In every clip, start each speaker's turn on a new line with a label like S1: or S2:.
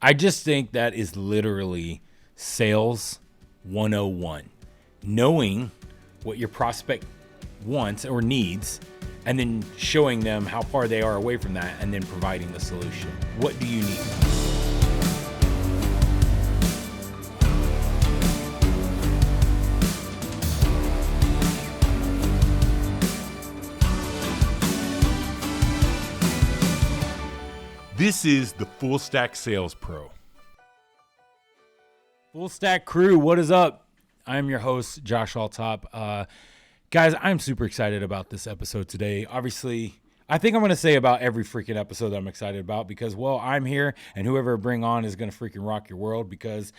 S1: I just think that is literally sales 101. Knowing what your prospect wants or needs, and then showing them how far they are away from that, and then providing the solution. What do you need? This is the Full Stack Sales Pro. Full Stack crew, what is up? I'm your host, Josh Altop. Guys, I'm super excited about this episode today. Obviously, I think I'm going to say about every freaking episode that I'm excited about because, well, I'm here and whoever I bring on is going to freaking rock your world because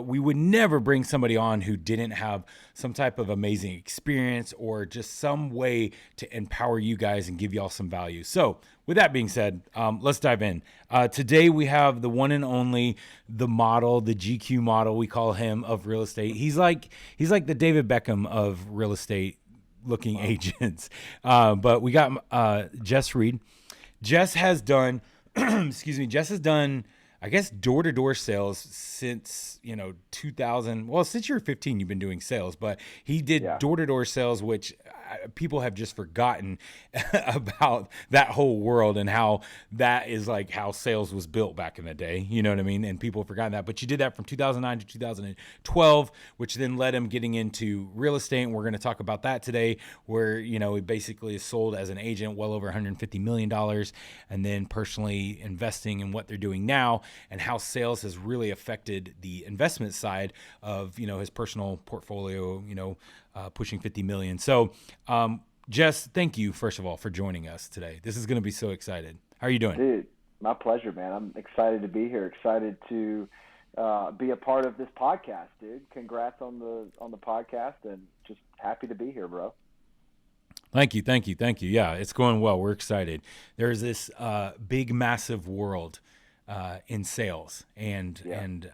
S1: we would never bring somebody on who didn't have some type of amazing experience or just some way to empower you guys and give y'all some value. So with that being said, let's dive in. Today we have the one and only, the model, the GQ model, we call him, of real estate. He's like the David Beckham of real estate looking agents. But we got Jess Reed. Jess has done, Jess has done, I guess, door-to-door sales since, 2000. Well, since you're 15, you've been doing sales, but he did door-to-door sales, which people have just forgotten about that whole world and how that is like how sales was built back in the day. You know what I mean? And people have forgotten that. But you did that from 2009 to 2012, which then led him getting into real estate. And we're going to talk about that today, where, he basically is sold as an agent well over $150 million, and then personally investing in what they're doing now, and how sales has really affected the investment side of, his personal portfolio, pushing 50 million. So, Jess, thank you, first of all, for joining us today. This is going to be so excited. How are you doing?
S2: Dude, my pleasure, man. I'm excited to be here. Excited to be a part of this podcast, dude. Congrats on the podcast, and just happy to be here, bro.
S1: Thank you. Yeah, it's going well. We're excited. There's this big, massive world in sales, and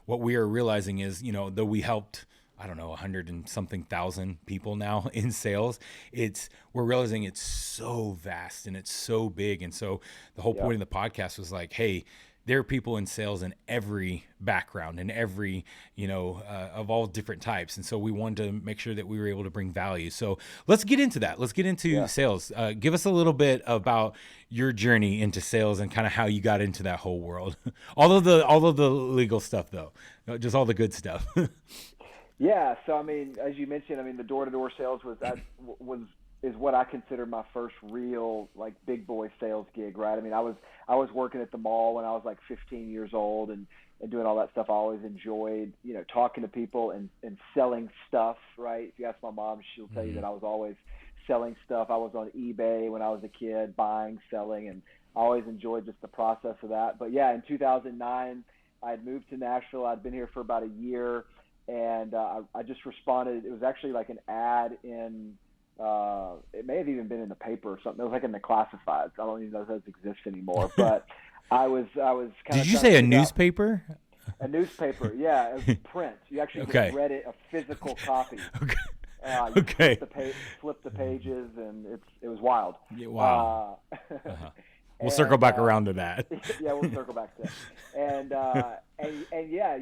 S1: what we are realizing is, though we helped, I don't know, 100 and something thousand people now in sales, we're realizing it's so vast and it's so big. And so the whole point of the podcast was like, hey, there are people in sales in every background and every, of all different types. And so we wanted to make sure that we were able to bring value. So let's get into that. Let's get into sales. Give us a little bit about your journey into sales and kind of how you got into that whole world. all of the legal stuff, though, just all the good stuff.
S2: Yeah. So, as you mentioned, the door-to-door sales is what I consider my first real, like, big boy sales gig, right? I was working at the mall when I was like 15 years old and doing all that stuff. I always enjoyed, talking to people and selling stuff, right? If you ask my mom, she'll tell you that I was always selling stuff. I was on eBay when I was a kid, buying, selling, and I always enjoyed just the process of that. But yeah, in 2009, I had moved to Nashville. I'd been here for about a year, and I just responded. It was actually like an ad in, it may have even been in the paper or something. It was like in the classifieds. I don't even know if those exist anymore, but I was kind of.
S1: Did you say a newspaper?
S2: A newspaper, yeah. It was print. You actually just read it, a physical copy.
S1: Okay.
S2: Flip the pages, and it was wild.
S1: Yeah, wow. We'll circle back around to that.
S2: Yeah, we'll circle back to that. And yeah,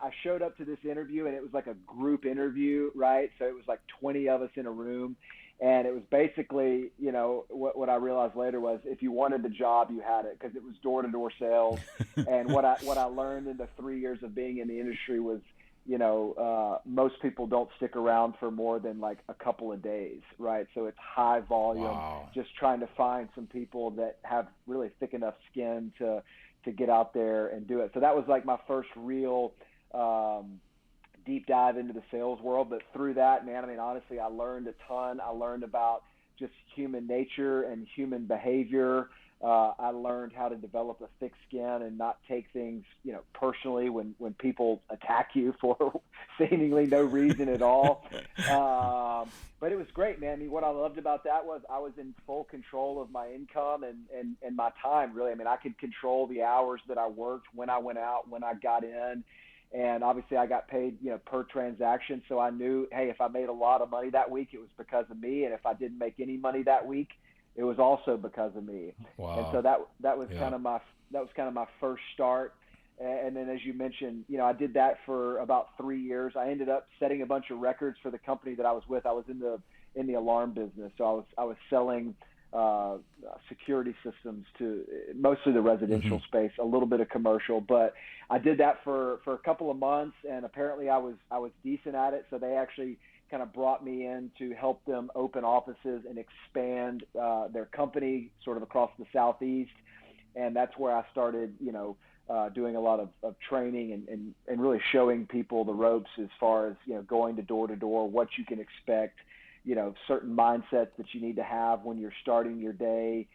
S2: I showed up to this interview, and it was like a group interview, right? So it was like 20 of us in a room, and it was basically, what I realized later was if you wanted the job, you had it, because it was door-to-door sales. And what I learned in the 3 years of being in the industry was, most people don't stick around for more than like a couple of days, right? So it's high volume, just trying to find some people that have really thick enough skin to get out there and do it. So that was like my first real deep dive into the sales world. But through that, man, honestly, I learned a ton. I learned about just human nature and human behavior. I learned how to develop a thick skin and not take things, personally when people attack you for seemingly no reason at all. But it was great, man. What I loved about that was I was in full control of my income and my time, really. I could control the hours that I worked, when I went out, when I got in. And obviously I got paid, per transaction. So I knew, hey, if I made a lot of money that week, it was because of me. And if I didn't make any money that week, it was also because of me.
S1: Wow.
S2: And so that was kind of kind of my first start. And then, as you mentioned, I did that for about 3 years. I ended up setting a bunch of records for the company that I was with. I was in the alarm business, so I was selling security systems to mostly the residential space, a little bit of commercial. But I did that for a couple of months, and apparently I was decent at it. So they actually kind of brought me in to help them open offices and expand their company sort of across the Southeast. And that's where I started, doing a lot of training and really showing people the ropes as far as, going to door, what you can expect, certain mindsets that you need to have when you're starting your day,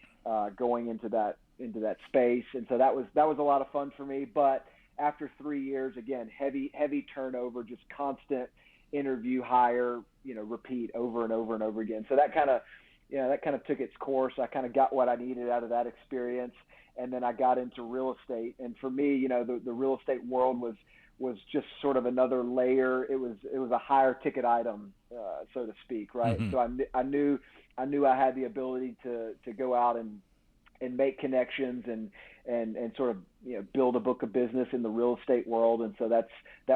S2: going into that space. And so that was a lot of fun for me. But after 3 years, again, heavy turnover, just constant interview, hire, repeat over and over and over again. So that kind of took its course. I kind of got what I needed out of that experience. And then I got into real estate. And for me, the real estate world was just sort of another layer. It was a higher ticket item, so to speak, right? So I knew I had the ability to go out and make connections and sort of build a book of business in the real estate world. And so that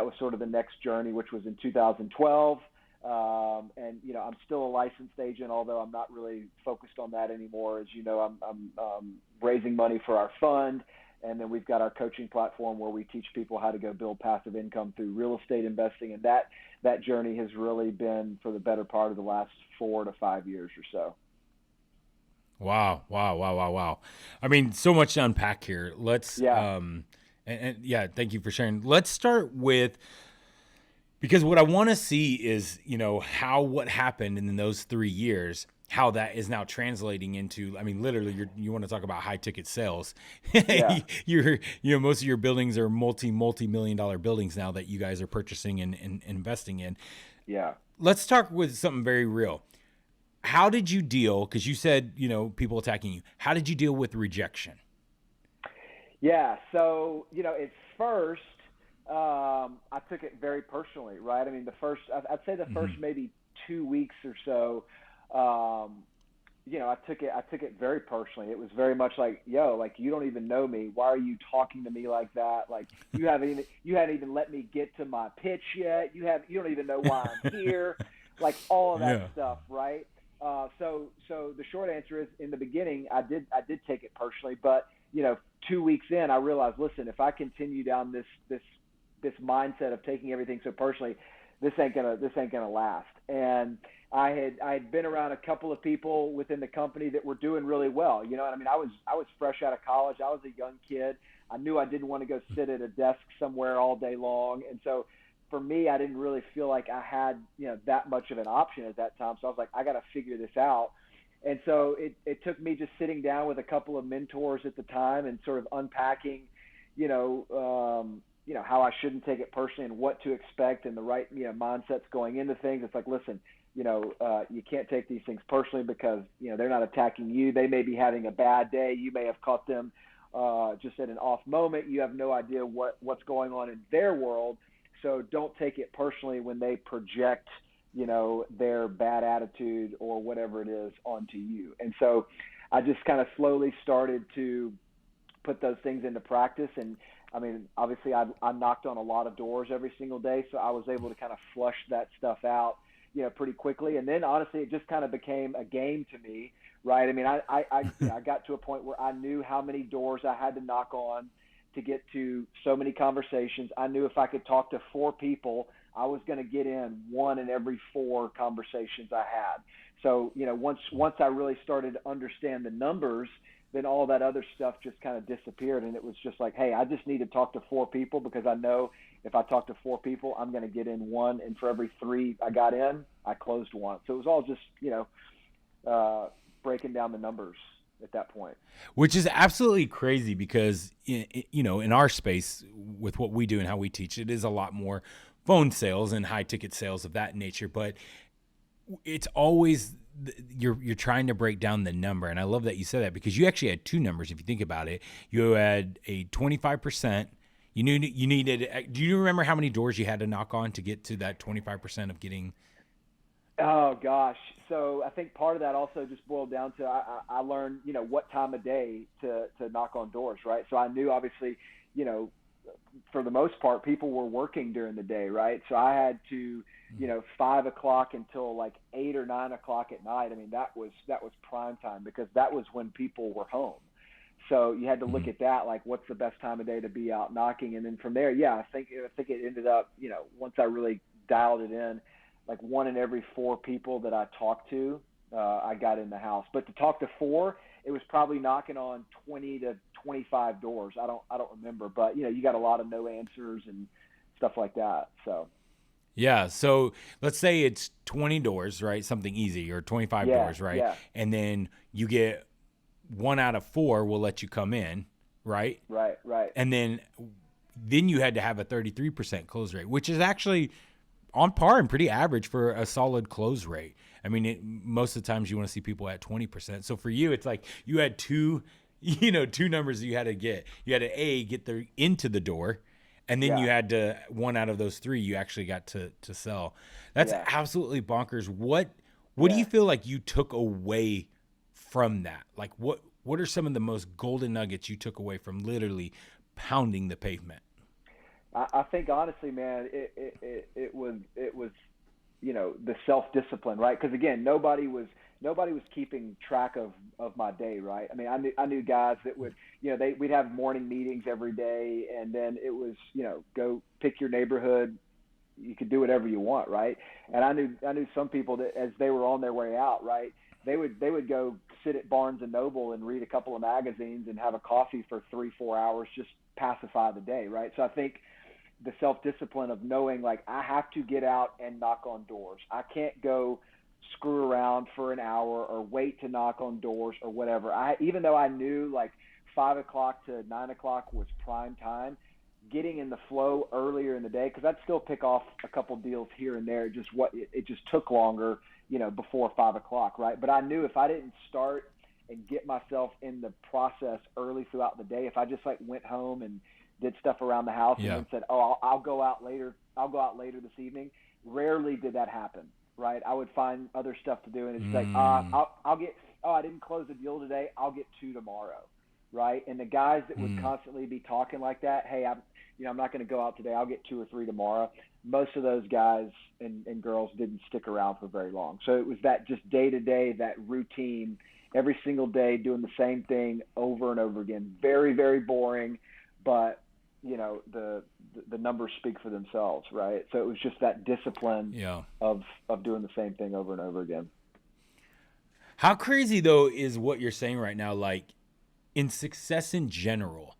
S2: was sort of the next journey, which was in 2012. And I'm still a licensed agent, although I'm not really focused on that anymore. As you know, I'm raising money for our fund, and then we've got our coaching platform where we teach people how to go build passive income through real estate investing. And that journey has really been for the better part of the last 4 to 5 years or so.
S1: Wow. I mean, so much to unpack here. Let's, and thank you for sharing. Let's start with, because what I want to see is, how what happened in those 3 years, how that is now translating into, I mean, literally, you want to talk about high ticket sales.
S2: Yeah.
S1: Most of your buildings are multi-million dollar buildings now that you guys are purchasing and investing in.
S2: Yeah.
S1: Let's talk with something very real. How did you deal? Because you said, people attacking you. How did you deal with rejection?
S2: Yeah. So, at first, I took it very personally, right? I mean, I'd say the first maybe 2 weeks or so, I took it very personally. It was very much like, you don't even know me. Why are you talking to me like that? Like you hadn't even let me get to my pitch yet. You don't even know why I'm here. Like all of that stuff, right? So the short answer is, in the beginning, I did take it personally, but 2 weeks in, I realized, listen, if I continue down this mindset of taking everything so personally, this ain't gonna last. And I had been around a couple of people within the company that were doing really well. You know what I mean? I was fresh out of college. I was a young kid. I knew I didn't want to go sit at a desk somewhere all day long. And so for me, I didn't really feel like I had, that much of an option at that time. So I was like, I got to figure this out. And so it took me just sitting down with a couple of mentors at the time and sort of unpacking, how I shouldn't take it personally and what to expect and the right, mindsets going into things. It's like, listen, you can't take these things personally because, they're not attacking you. They may be having a bad day. You may have caught them just at an off moment. You have no idea what's going on in their world. So don't take it personally when they project, their bad attitude or whatever it is onto you. And so I just kind of slowly started to put those things into practice. And I mean, obviously I knocked on a lot of doors every single day. So I was able to kind of flush that stuff out, pretty quickly. And then honestly, it just kind of became a game to me, right? I mean, I got to a point where I knew how many doors I had to knock on to get to so many conversations. I knew if I could talk to 4 people, I was going to get in 1 in every 4 conversations I had. So, once I really started to understand the numbers, then all that other stuff just kind of disappeared. And it was just like, hey, I just need to talk to 4 people because I know if I talk to 4 people, I'm going to get in 1. And for every 3 I got in, I closed 1. So it was all just, breaking down the numbers at that point.
S1: Which is absolutely crazy because, in our space with what we do and how we teach, it is a lot more phone sales and high ticket sales of that nature. But it's always, you're trying to break down the number. And I love that you said that because you actually had 2 numbers. If you think about it, you had a 25%. You needed, do you remember how many doors you had to knock on to get to that 25% of getting?
S2: Oh gosh. So I think part of that also just boiled down to I learned, what time of day to knock on doors, right? So I knew obviously, you know, for the most part, people were working during the day, right? So I had to, 5 o'clock until like 8 or 9 o'clock at night. I mean, that was prime time because that was when people were home. So you had to look
S1: Mhm.
S2: at that, like what's the best time of day to be out knocking, and then from there, yeah, I think it ended up, once I really dialed it in, like one in every four people that I talked to, I got in the house. But to talk to four, it was probably knocking on 20 to 25 doors. I don't remember, but you got a lot of no answers and stuff like that. So
S1: Yeah. So let's say it's 20 doors, right? Something easy, or 25
S2: yeah,
S1: doors, right?
S2: yeah,
S1: And then you get one out of four will let you come in, right?
S2: right, right.
S1: And then you had to have a 33% close rate, which is actually on par and pretty average for a solid close rate. I mean, most of the times you want to see people at 20%. So for you, it's like you had two, two numbers that you had to get. You had to get into the door, and then
S2: Yeah,
S1: you had to one out of those three you actually got to sell. That's
S2: yeah,
S1: absolutely bonkers. What do you
S2: yeah.
S1: feel like you took away from that? Like what are some of the most golden nuggets you took away from literally pounding the pavement?
S2: I think honestly, man, it was the self discipline, right? Because again, nobody was keeping track of my day, right? I mean, I knew guys that would we'd have morning meetings every day, and then it was go pick your neighborhood. You could do whatever you want, right? And I knew some people that as they were on their way out, right, they would go sit at Barnes and Noble and read a couple of magazines and have a coffee for 3-4 hours, just pacify the day, right? So I think the self-discipline of knowing like I have to get out and knock on doors. I can't go screw around for an hour or wait to knock on doors or whatever. Even though I knew like 5 o'clock to 9 o'clock was prime time, getting in the flow earlier in the day, because I'd still pick off a couple deals here and there. It just took longer, before 5 o'clock, right? But I knew if I didn't start and get myself in the process early throughout the day, if I just like went home and did stuff around the house and
S1: Yeah.
S2: then said, "Oh, I'll go out later. I'll go out later this evening." Rarely did that happen, right? I would find other stuff to do, and it's just like,
S1: Mm,
S2: I'll get. Oh, I didn't close a deal today. I'll get two tomorrow, right? And the guys that would
S1: mm,
S2: constantly be talking like that, "Hey, I'm not going to go out today. I'll get two or three tomorrow." Most of those guys and girls didn't stick around for very long. So it was that just day to day, that routine, every single day doing the same thing over and over again. Very, very boring, but the numbers speak for themselves, right? So it was just that discipline
S1: yeah.
S2: of doing the same thing over and over again.
S1: How crazy though is what you're saying right now? Like in success in general,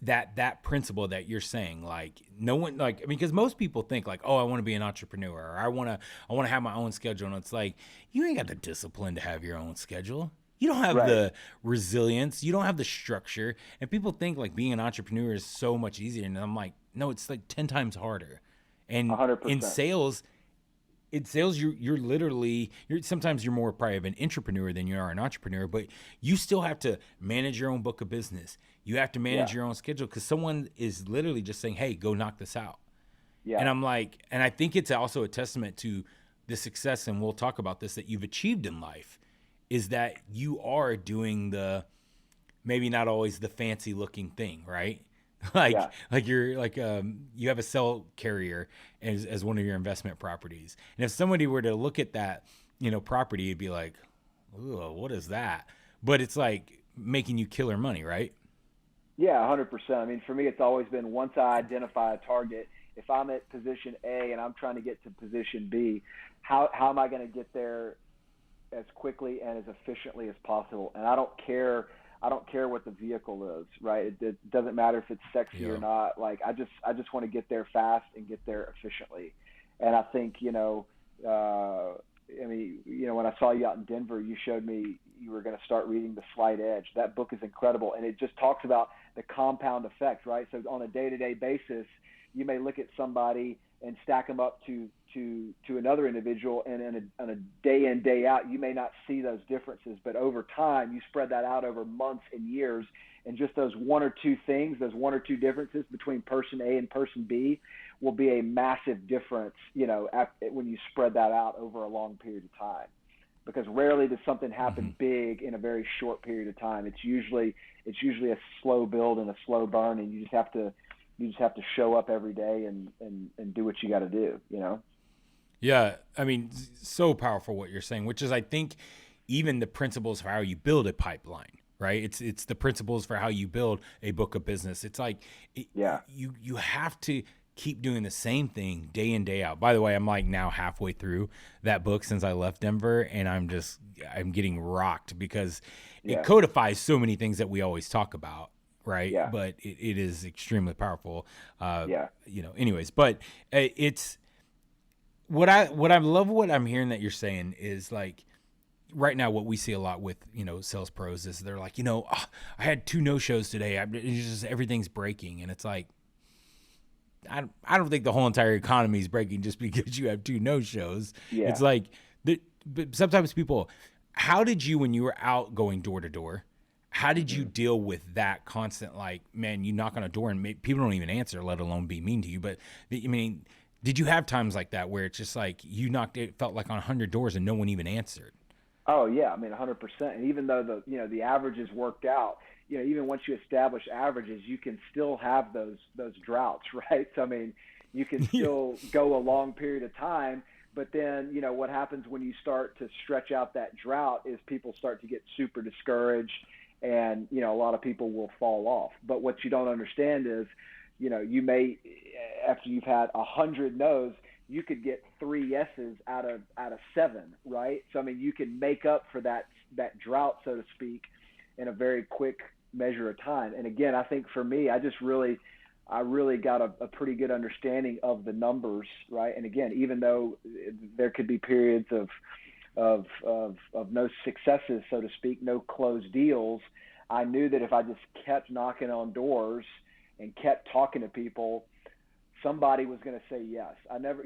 S1: that principle that you're saying, like no one like because most people think like, oh, I want to be an entrepreneur, or I want to have my own schedule, and it's like you ain't got the discipline to have your own schedule. You don't have
S2: Right.
S1: the resilience. You don't have the structure. And people think like being an entrepreneur is so much easier. And I'm like, no, it's like 10 times harder.
S2: A
S1: And
S2: hundred
S1: in
S2: percent.
S1: sales, you're literally sometimes you're more probably of an entrepreneur than you are an entrepreneur, but you still have to manage your own book of business. You have to manage
S2: Yeah.
S1: your own schedule because someone is literally just saying, hey, go knock this out. And
S2: Yeah.
S1: I'm like, and I think it's also a testament to the success, and we'll talk about this, that you've achieved in life, is that you are doing the maybe not always the fancy looking thing, right?
S2: Yeah.
S1: Like you're like you have a cell carrier as one of your investment properties. And if somebody were to look at that, property, it'd be like, "Ooh, what is that?" But it's like making you killer money, right?
S2: Yeah, 100%. I mean, for me, it's always been once I identify a target, if I'm at position A and I'm trying to get to position B, how am I going to get there as quickly and as efficiently as possible? And I don't care what the vehicle is, right? It doesn't matter if it's sexy or
S1: Yeah.
S2: not. Like I just want to get there fast and get there efficiently. And I think, I mean, when I saw you out in Denver, you showed me you were going to start reading The Slight Edge. That book is incredible, and it just talks about the compound effect, right? So on a day-to-day basis, you may look at somebody and stack them up to another individual, and on a day in, day out, you may not see those differences, but over time, you spread that out over months and years, and just those one or two things, those one or two differences between person A and person B will be a massive difference, when you spread that out over a long period of time. Because rarely does something happen big in a very short period of time. It's usually a slow build and a slow burn, and you just have to show up every day and do what you got to do,
S1: Yeah, I mean, so powerful what you're saying, which is, I think, even the principles for how you build a pipeline, right? It's the principles for how you build a book of business. It's like you have to keep doing the same thing day in, day out. By the way, I'm like now halfway through that book since I left Denver, and I'm getting rocked because it codifies so many things that we always talk about, right?
S2: Yeah.
S1: But it is extremely powerful. Anyways, but it's what I love what I'm hearing that you're saying is like right now what we see a lot with, sales pros is they're like, I had 2 no-shows today. It's just everything's breaking. And it's like, I don't think the whole entire economy is breaking just because you have 2 no-shows.
S2: Yeah.
S1: It's like, but sometimes people, how did you, when you were out going door to door, how did you deal with that constant, like, man, you knock on a door and people don't even answer, let alone be mean to you. But I mean, did you have times like that where it's just like it felt like on 100 doors and no one even answered?
S2: Oh yeah, I mean 100%. And even though the averages worked out, even once you establish averages, you can still have those droughts, right? So I mean, you can still go a long period of time, but then what happens when you start to stretch out that drought is people start to get super discouraged, and a lot of people will fall off. But what you don't understand is, you may, after you've had 100 no's, you could get 3 yeses out of 7, right? So I mean, you can make up for that drought, so to speak, in a very quick measure of time. And again, I think for me, I really got a pretty good understanding of the numbers, right? And again, even though there could be periods of no successes, so to speak, no closed deals, I knew that if I just kept knocking on doors and kept talking to people, somebody was going to say yes. I never,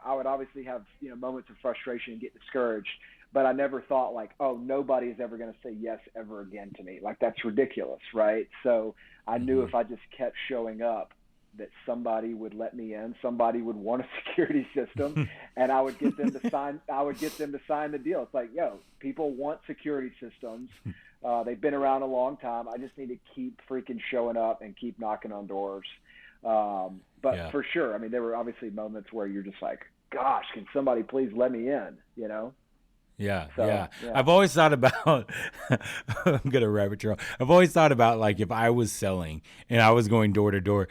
S2: I would obviously have, moments of frustration and get discouraged, but I never thought like, oh, nobody is ever going to say yes ever again to me. Like, that's ridiculous, right? So I knew if I just kept showing up, that somebody would let me in, somebody would want a security system, and I would get them to sign. I would get them to sign the deal. It's like, people want security systems. They've been around a long time. I just need to keep freaking showing up and keep knocking on doors. But for sure, I mean, there were obviously moments where you're just like, gosh, can somebody please let me in,
S1: Yeah. I've always thought about, I'm going to rabbit trail. I've always thought about like if I was selling and I was going door to door,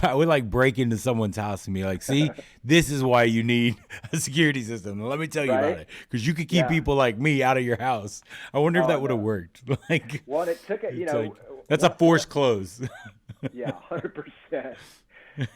S1: I would like break into someone's house and be like, see, this is why you need a security system. Let me tell you about it. Because you could keep people like me out of your house. I wonder if that would have worked. Like,
S2: well, it took it,
S1: like, that's a forced close.
S2: Yeah, 100%.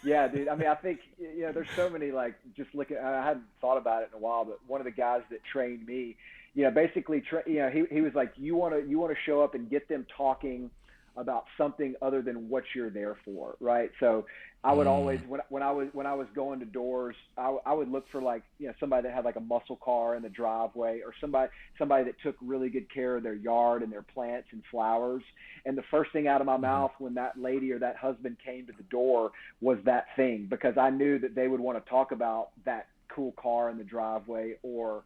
S2: Yeah, dude. I mean, I think, there's so many, like, just looking, I hadn't thought about it in a while, but one of the guys that trained me, basically, he was like, you want to show up and get them talking about something other than what you're there for, right? So I would always, when I was going to doors, I would look for like, somebody that had like a muscle car in the driveway, or somebody that took really good care of their yard and their plants and flowers. And the first thing out of my mouth when that lady or that husband came to the door was that thing, because I knew that they would want to talk about that cool car in the driveway, or,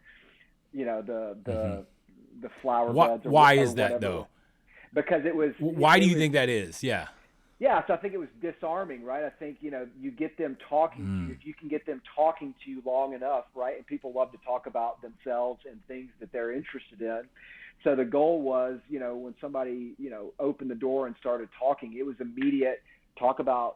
S2: the flower beds.
S1: Why is that though?
S2: Because it was.
S1: Why do you think that is? Yeah.
S2: Yeah, so I think it was disarming, right? I think, you get them talking to you. If you can get them talking to you long enough, right? And people love to talk about themselves and things that they're interested in. So the goal was, when somebody, opened the door and started talking, it was immediate talk about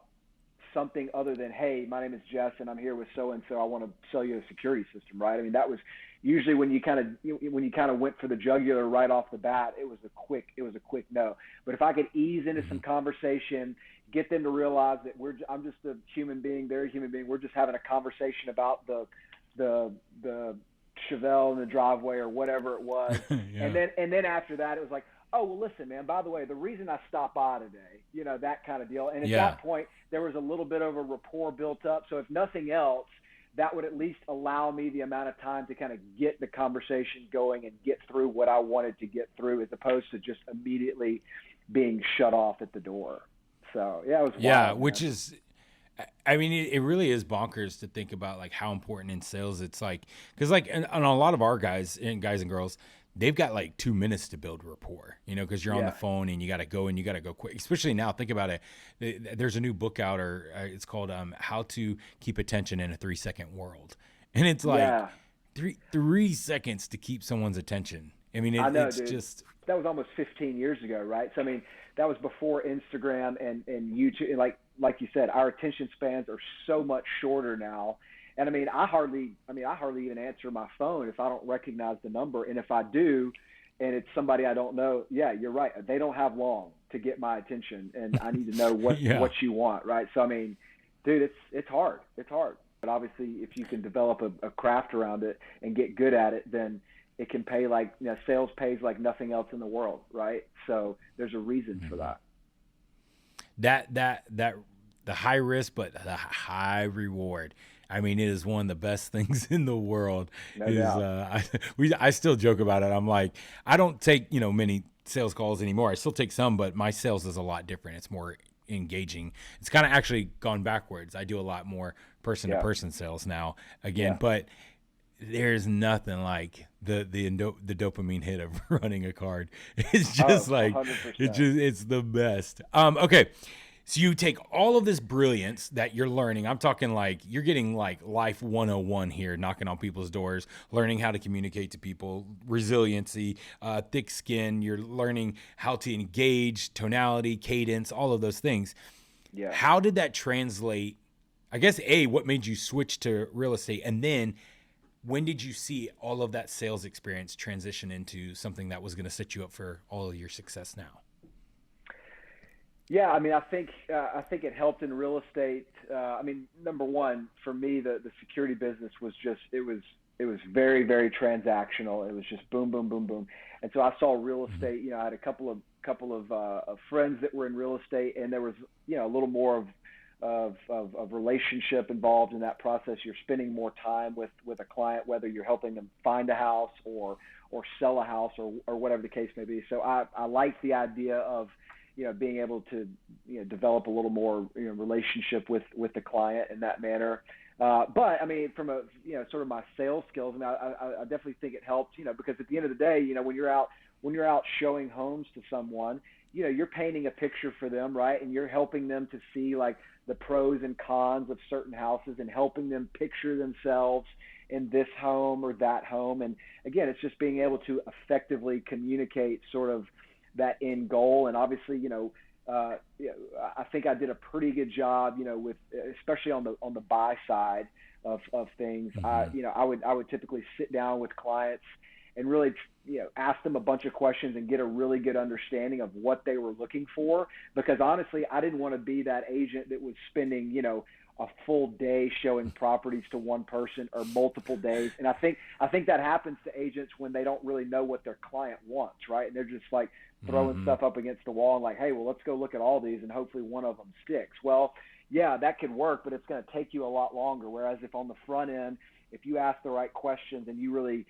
S2: something other than, hey, my name is Jess and I'm here with so-and-so. I want to sell you a security system, right? I mean, that was usually when you kind of went for the jugular right off the bat, it was a quick no. But if I could ease into some conversation, get them to realize that I'm just a human being, they're a human being. We're just having a conversation about the Chevelle in the driveway or whatever it was. And then after that, it was like, oh, well, listen, man, by the way, the reason I stopped by today, that kind of deal. And at
S1: Yeah.
S2: that point, there was a little bit of a rapport built up. So if nothing else, that would at least allow me the amount of time to kind of get the conversation going and get through what I wanted to get through, as opposed to just immediately being shut off at the door. So yeah, it was
S1: Yeah,
S2: wild,
S1: which
S2: man.
S1: is, I mean, it really is bonkers to think about like how important in sales it's like, because like, and a lot of our guys and girls, they've got like 2 minutes to build rapport, because you're on the
S2: Yeah.
S1: phone and you got to go and you got to go quick. Especially now, think about it. There's a new book out, or it's called "How to Keep Attention in a 3-Second World," and it's like
S2: Yeah.
S1: 3 seconds to keep someone's attention. I mean,
S2: I know,
S1: it's
S2: dude.
S1: just
S2: That was almost 15 years ago, right? So I mean, that was before Instagram and YouTube. And like you said, our attention spans are so much shorter now. And I hardly even answer my phone if I don't recognize the number. And if I do, and it's somebody I don't know, yeah, you're right. They don't have long to get my attention, and I need to know
S1: yeah.
S2: what you want, right? So I mean, dude, it's hard. It's hard. But obviously, if you can develop a craft around it and get good at it, then it can pay like, sales pays like nothing else in the world, right? So there's a reason for that.
S1: that the high risk but the high reward. I mean, it is one of the best things in the world.
S2: No doubt.
S1: I still joke about it. I'm like, I don't take many sales calls anymore. I still take some, but my sales is a lot different. It's more engaging. It's kind of actually gone backwards. I do a lot more person to
S2: Yeah.
S1: person sales now again,
S2: Yeah.
S1: but there's nothing like the dopamine hit of running a card. It's just
S2: Oh,
S1: like
S2: 100%.
S1: it's the best. Okay. So you take all of this brilliance that you're learning. I'm talking like you're getting like life 101 here, knocking on people's doors, learning how to communicate to people, resiliency, thick skin. You're learning how to engage, tonality, cadence, all of those things.
S2: Yeah.
S1: How did that translate? I guess what made you switch to real estate, and then when did you see all of that sales experience transition into something that was going to set you up for all of your success now?
S2: Yeah, I mean, I think it helped in real estate. I mean, number one for me, the security business was just it was very, very transactional. It was just boom, boom, boom, boom. And so I saw real estate. I had a couple of friends that were in real estate, and there was a little more of relationship involved in that process. You're spending more time with a client, whether you're helping them find a house or sell a house or whatever the case may be. So I like the idea of being able to develop a little more relationship with the client in that manner. But I mean, from a sort of my sales skills, and I definitely think it helped. Because at the end of the day, when you're out showing homes to someone, you're painting a picture for them, right? And you're helping them to see like the pros and cons of certain houses and helping them picture themselves in this home or that home. And again, it's just being able to effectively communicate sort of that end goal. And obviously, I think I did a pretty good job, with especially on the buy side of things.
S1: Mm-hmm.
S2: I would typically sit down with clients and really, ask them a bunch of questions and get a really good understanding of what they were looking for. Because honestly, I didn't want to be that agent that was spending, a full day showing properties to one person or multiple days. And I think that happens to agents when they don't really know what their client wants, right? And they're just like throwing
S1: Mm-hmm.
S2: stuff up against the wall and like, hey, well, let's go look at all these and hopefully one of them sticks. Well, yeah, that could work, but it's going to take you a lot longer. Whereas if on the front end, if you ask the right questions and you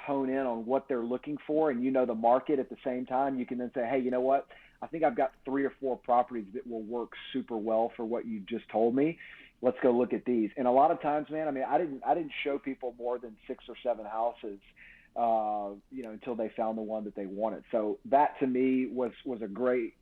S2: hone in on what they're looking for and the market at the same time, you can then say, hey, you know what? I think I've got 3 or 4 properties that will work super well for what you just told me. Let's go look at these. And a lot of times, man, I mean, I didn't show people more than 6 or 7 houses, until they found the one that they wanted. So that to me was a great,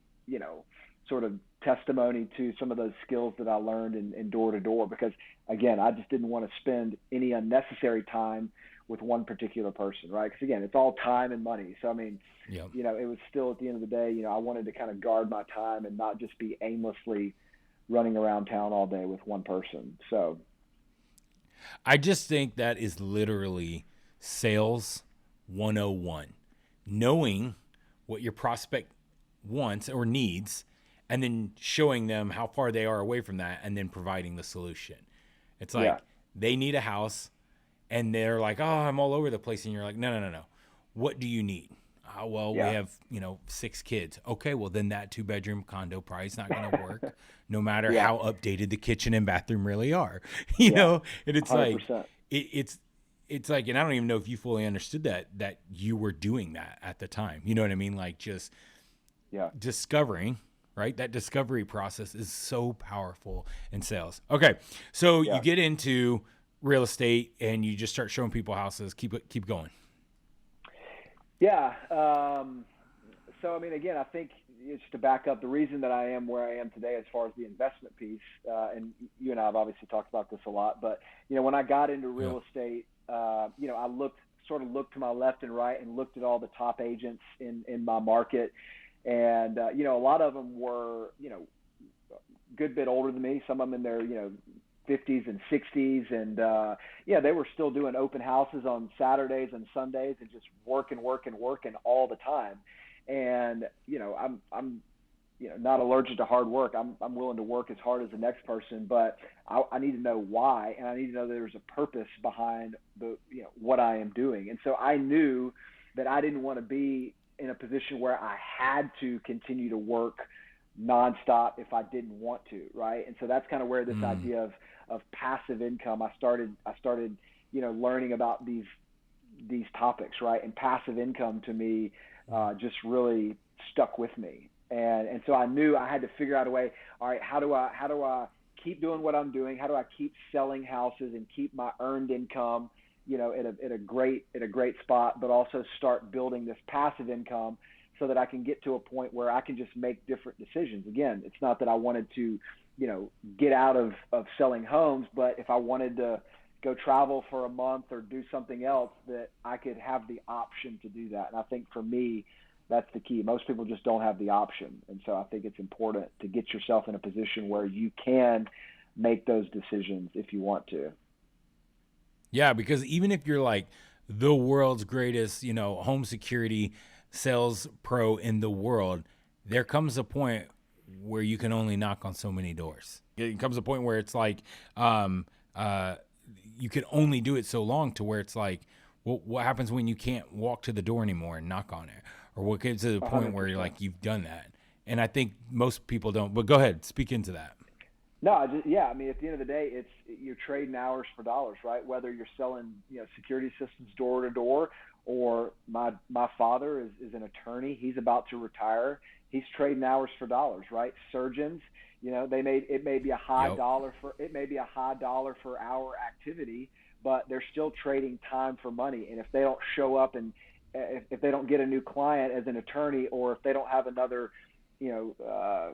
S2: sort of testimony to some of those skills that I learned in door to door, because again, I just didn't want to spend any unnecessary time with one particular person, right? Because again, it's all time and money. So I mean,
S1: Yep.
S2: it was still at the end of the day, I wanted to kind of guard my time and not just be aimlessly running around town all day with one person. So
S1: I just think that is literally sales 101. Knowing what your prospect wants or needs, and then showing them how far they are away from that, and then providing the solution. It's like
S2: yeah,
S1: they need a house, and they're like, oh, I'm all over the place. And you're like, no. What do you need? Well, we
S2: Yeah.
S1: have, 6 kids. Okay, well then that 2-bedroom condo probably is not going to work, no matter
S2: Yeah.
S1: how updated the kitchen and bathroom really are.
S2: Yeah.
S1: And it's like
S2: 100%.
S1: it's like, and I don't even know if you fully understood that you were doing that at the time. You know what I mean? Like just
S2: Yeah.
S1: discovering, right? That discovery process is so powerful in sales. Okay, so you
S2: Yeah.
S1: get into real estate and you just start showing people houses. Keep going.
S2: Yeah. So, I mean, again, I think just to back up, the reason that I am where I am today as far as the investment piece, and you and I have obviously talked about this a lot, but, when I got into real estate, I looked to my left and right and looked at all the top agents in my market. And, a lot of them were, a good bit older than me, some of them in their, 50s and 60s. And, they were still doing open houses on Saturdays and Sundays and just working all the time. And, I'm not allergic to hard work. I'm willing to work as hard as the next person, but I need to know why. And I need to know there's a purpose behind what I am doing. And so I knew that I didn't want to be in a position where I had to continue to work nonstop if I didn't want to. Right. And so that's kind of where this idea of passive income, I started, learning about these topics. Right. And passive income to me, just really stuck with me. And so I knew I had to figure out a way. All right, how do I keep doing what I'm doing? How do I keep selling houses and keep my earned income, at a great spot, but also start building this passive income so that I can get to a point where I can just make different decisions. Again, it's not that I wanted to, get out of selling homes, but if I wanted to go travel for a month or do something else, that I could have the option to do that. And I think for me, that's the key. Most people just don't have the option. And so I think it's important to get yourself in a position where you can make those decisions if you want to.
S1: Yeah, because even if you're like the world's greatest, home security sales pro in the world, there comes a point where you can only knock on so many doors. It comes a point where it's like you can only do it so long to where it's like, well, what happens when you can't walk to the door anymore and knock on it? Or what gets to the point
S2: 100%.
S1: where you're like, you've done that. And I think most people don't, but go ahead, speak into that.
S2: No, I mean, at the end of the day, you're trading hours for dollars, right? Whether you're selling, security systems door to door, or my father is an attorney. He's about to retire. He's trading hours for dollars, right? Surgeons, it may be a high dollar for hour activity, but they're still trading time for money. And if they don't show up and if they don't get a new client as an attorney, or if they don't have another,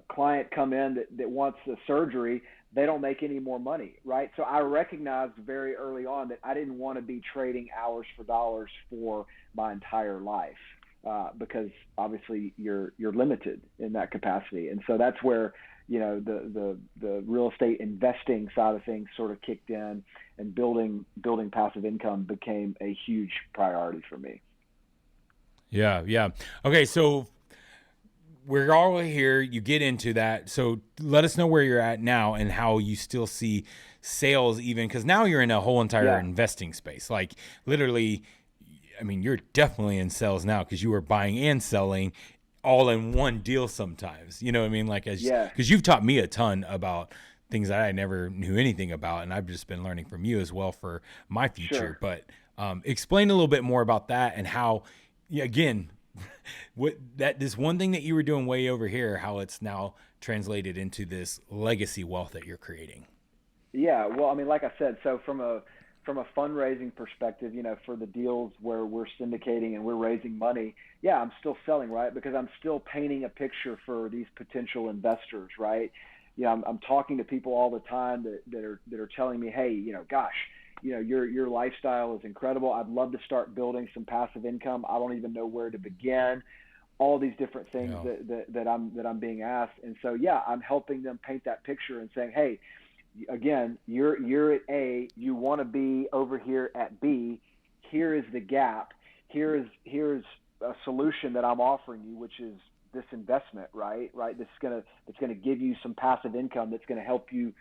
S2: client come in that wants a surgery, they don't make any more money, right? So I recognized very early on that I didn't want to be trading hours for dollars for my entire life, because obviously you're limited in that capacity. And so that's where, the real estate investing side of things sort of kicked in, and building passive income became a huge priority for me.
S1: Yeah. Okay, so we're all here. You get into that. So let us know where you're at now and how you still see sales, even because now you're in a whole entire investing space. Like literally, I mean, you're definitely in sales now because you were buying and selling all in one deal sometimes. You know what I mean? Like, because you've taught me a ton about things that I never knew anything about, and I've just been learning from you as well for my future.
S2: Sure.
S1: But explain a little bit more about that and how, again, this one thing that you were doing way over here, how it's now translated into this legacy wealth that you're creating.
S2: Yeah, well, I mean, like I said, so from a fundraising perspective, for the deals where we're syndicating and we're raising money, I'm still selling, right? Because I'm still painting a picture for these potential investors, right? I'm talking to people all the time that are telling me, hey, gosh, your lifestyle is incredible. I'd love to start building some passive income. I don't even know where to begin. All these different things that I'm being asked. And so, I'm helping them paint that picture and saying, hey, again, you're at A, you want to be over here at B. Here is the gap. Here's a solution that I'm offering you, which is this investment, right? That's gonna give you some passive income that's gonna help you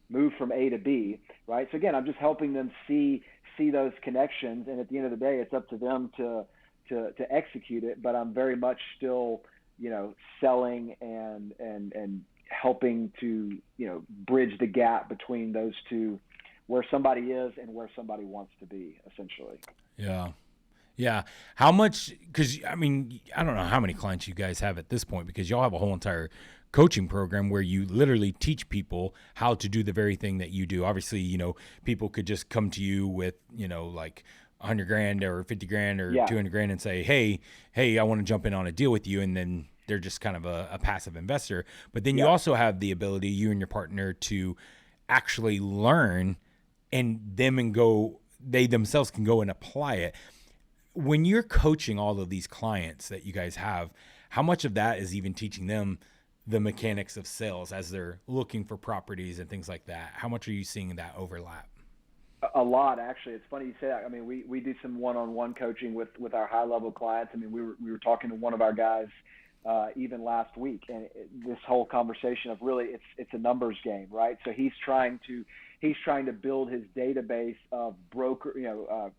S2: move from A to B, right? So again, I'm just helping them see those connections, and at the end of the day, it's up to them to to execute it, but I'm very much still, selling and helping to, bridge the gap between those two, where somebody is and where somebody wants to be, essentially.
S1: Yeah. Yeah. How much, because I don't know how many clients you guys have at this point, because y'all have a whole entire coaching program where you literally teach people how to do the very thing that you do. Obviously, people could just come to you with, like 100 grand or 50 grand or 200 grand and say, hey, I want to jump in on a deal with you. And then they're just kind of a passive investor. But then you also have the ability, you and your partner, to actually learn and they themselves can go and apply it. When you're coaching all of these clients that you guys have, how much of that is even teaching them the mechanics of sales as they're looking for properties and things like that? How much are you seeing that overlap?
S2: A lot, actually. It's funny you say that. We do some one-on-one coaching with our high-level clients. We were talking to one of our guys even last week, and this whole conversation of really it's a numbers game, right? So he's trying to build his database of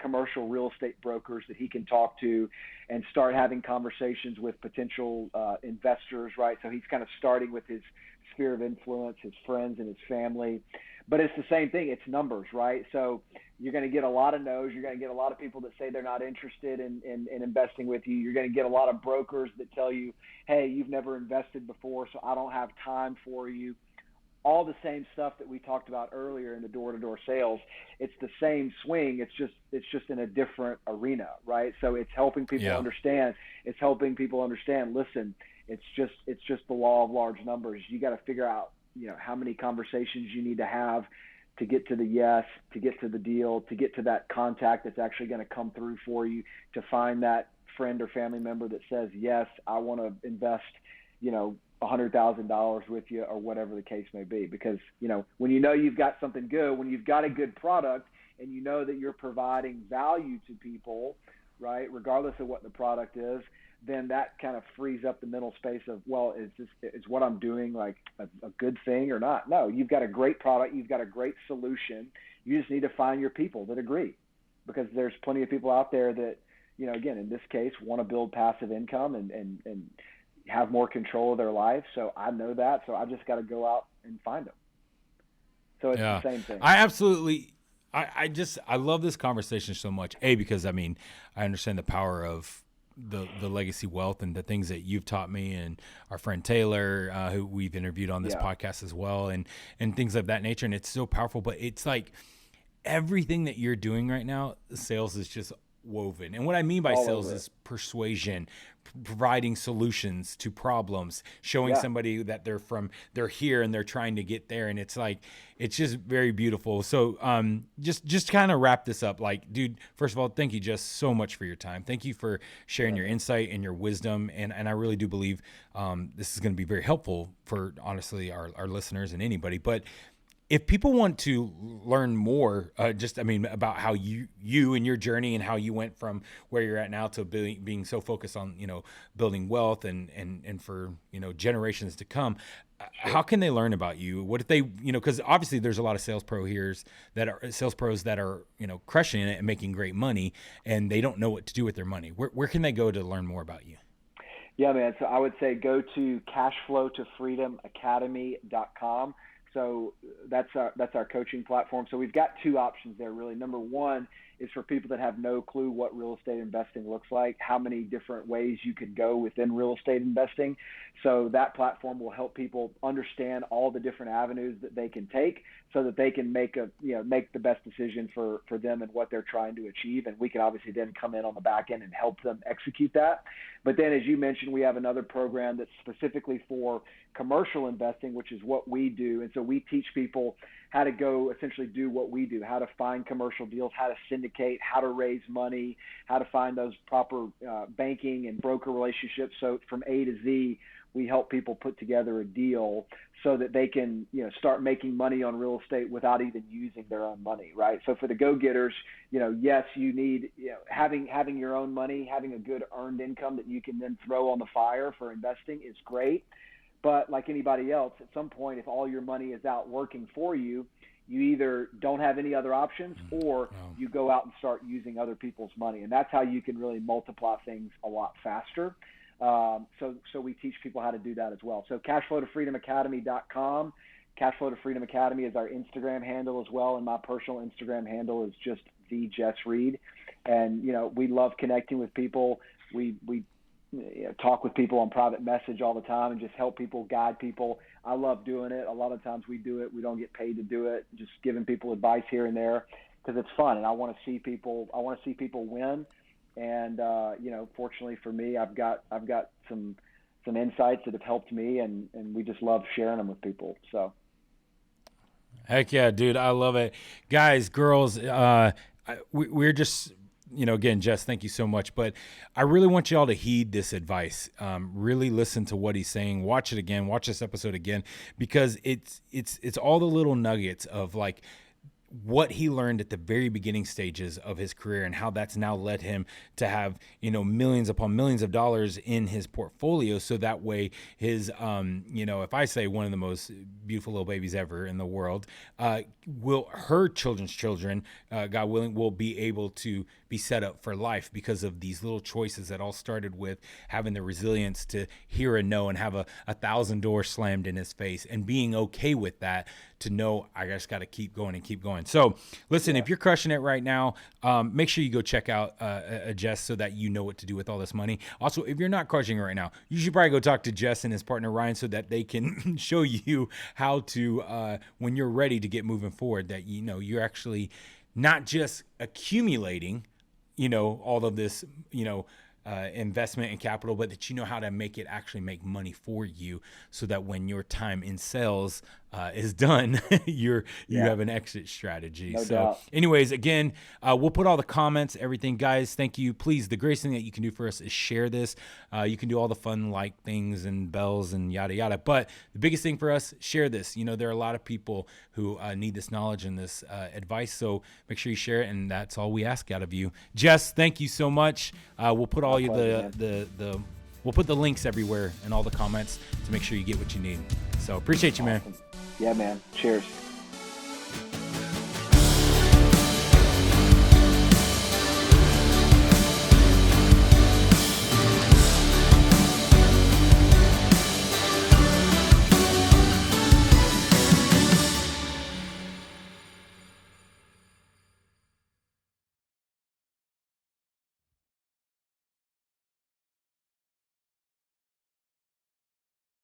S2: commercial real estate brokers that he can talk to and start having conversations with potential investors, right? So he's kind of starting with his sphere of influence, his friends and his family. But it's the same thing. It's numbers, right? So you're going to get a lot of no's. You're going to get a lot of people that say they're not interested in investing with you. You're going to get a lot of brokers that tell you, hey, you've never invested before, so I don't have time for you. All the same stuff that we talked about earlier in the door-to-door sales. It's the same swing. It's just in a different arena, right? So it's helping people understand. It's helping people understand. Listen, it's just the law of large numbers. You got to figure out, how many conversations you need to have to get to the yes, to get to the deal, to get to that contact that's actually going to come through for you, to find that friend or family member that says, yes, I want to invest, $100,000 with you, or whatever the case may be. Because, when you've got something good, when you've got a good product and you know that you're providing value to people, right, regardless of what the product is, then that kind of frees up the mental space of, well, is what I'm doing like a good thing or not? No, you've got a great product. You've got a great solution. You just need to find your people that agree, because there's plenty of people out there that, again, in this case, want to build passive income and have more control of their life. So I know that. So I just got to go out and find them. So it's the same thing.
S1: I love this conversation so much. Because I understand the power of the legacy wealth and the things that you've taught me, and our friend Taylor, who we've interviewed on this podcast as well, and things of that nature. And it's so powerful, but it's like everything that you're doing right now, sales is just woven. And what I mean by sales is persuasion, providing solutions to problems, showing somebody that they're here and they're trying to get there. And it's just very beautiful. So just kind of wrap this up. Like, dude, first of all, thank you just so much for your time. Thank you for sharing your insight and your wisdom. And I really do believe this is going to be very helpful for, honestly, our listeners and anybody. But if people want to learn more, about how you and your journey and how you went from where you're at now to being so focused on, building wealth and for, generations to come, how can they learn about you? What if they, because obviously there's a lot of sales pros that are, crushing it and making great money, and they don't know what to do with their money. Where can they go to learn more about you?
S2: Yeah, man. So I would say go to cashflowtofreedomacademy.com. So that's our coaching platform. So we've got two options there, really. Number one is for people that have no clue what real estate investing looks like, how many different ways you could go within real estate investing. So that platform will help people understand all the different avenues that they can take, so that they can make the best decision for them and what they're trying to achieve. And we can obviously then come in on the back end and help them execute that. But then, as you mentioned, we have another program that's specifically for commercial investing, which is what we do. And so we teach people how to go essentially do what we do, how to find commercial deals, how to syndicate, how to raise money, how to find those proper banking and broker relationships. So from A to Z, we help people put together a deal so that they can, start making money on real estate without even using their own money, right? So for the go-getters, yes, you need, having your own money, having a good earned income that you can then throw on the fire for investing is great. But like anybody else, at some point, if all your money is out working for you, you either don't have any other options or you go out and start using other people's money. And that's how you can really multiply things a lot faster. So we teach people how to do that as well. So cashflowtofreedomacademy.com. Cashflow to Freedom Academy is our Instagram handle as well. And my personal Instagram handle is just the Jess Reed. And, we love connecting with people. We talk with people on private message all the time and just help people, guide people. I love doing it. A lot of times we do it. We don't get paid to do it. Just giving people advice here and there because it's fun. And I want to see people win. And, fortunately for me, I've got some insights that have helped me and we just love sharing them with people. So.
S1: Heck yeah, dude. I love it. Guys, girls, we're just, again, Jess, thank you so much. But I really want y'all to heed this advice. Really listen to what he's saying. Watch it again. Watch this episode again, because it's all the little nuggets of like what he learned at the very beginning stages of his career and how that's now led him to have, millions upon millions of dollars in his portfolio. So that way his, if I say one of the most beautiful little babies ever in the world, her children's children, God willing, will be able to be set up for life because of these little choices that all started with having the resilience to hear a no and have 1,000 doors slammed in his face and being okay with that, to know I just got to keep going and keep going. So listen, if you're crushing it right now, make sure you go check out Jess so that you know what to do with all this money. Also, if you're not crushing it right now, you should probably go talk to Jess and his partner Ryan so that they can show you how to, when you're ready to get moving forward, that you're actually not just accumulating all of this, investment and capital, but that how to make it actually make money for you, so that when your time in sales is done, you have an exit strategy.
S2: No doubt.
S1: Anyways, again, we'll put all the comments, everything. Guys, thank you. Please, the greatest thing that you can do for us is share this. You can do all the fun like things and bells and yada yada, but the biggest thing for us, share this. There are a lot of people who need this knowledge and this advice, so make sure you share it, and that's all we ask out of you. Jess, thank you so much. We'll put all we'll put the links everywhere in all the comments to make sure you get what you need. So appreciate you, man.
S2: Yeah, man. Cheers.